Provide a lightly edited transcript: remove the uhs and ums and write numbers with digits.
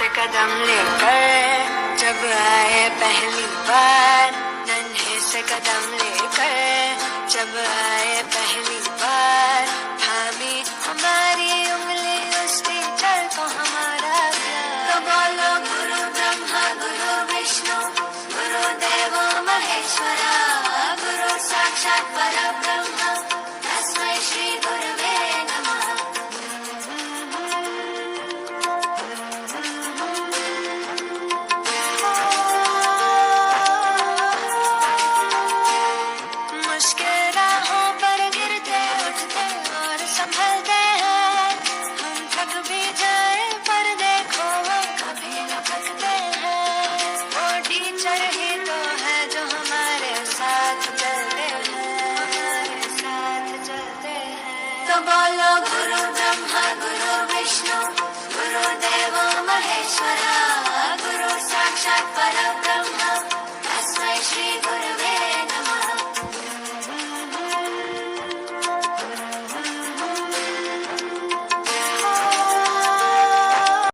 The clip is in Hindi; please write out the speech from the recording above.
से कदम लेकर जब आए पहली बार, नन्हे से कदम लेकर जब आए पहली बार, थामी हमारी उंगली उस टीचर को हमारा प्यार। तो बोलो गुरु ब्रह्मा गुरु विष्णु गुरु देवो महेश्वरा, गुरु साक्षात परब्रह्म तस्मै श्री गुरवे नमः। मुश्किल राहों पर गिरते उठते और संभलते हैं, हम थक भी जाए पर देखो वो कभी न थकते हैं। वो टीचर ही तो है जो हमारे साथ चलते हैं, हमारे साथ चलते हैं। तो बोलो गुरु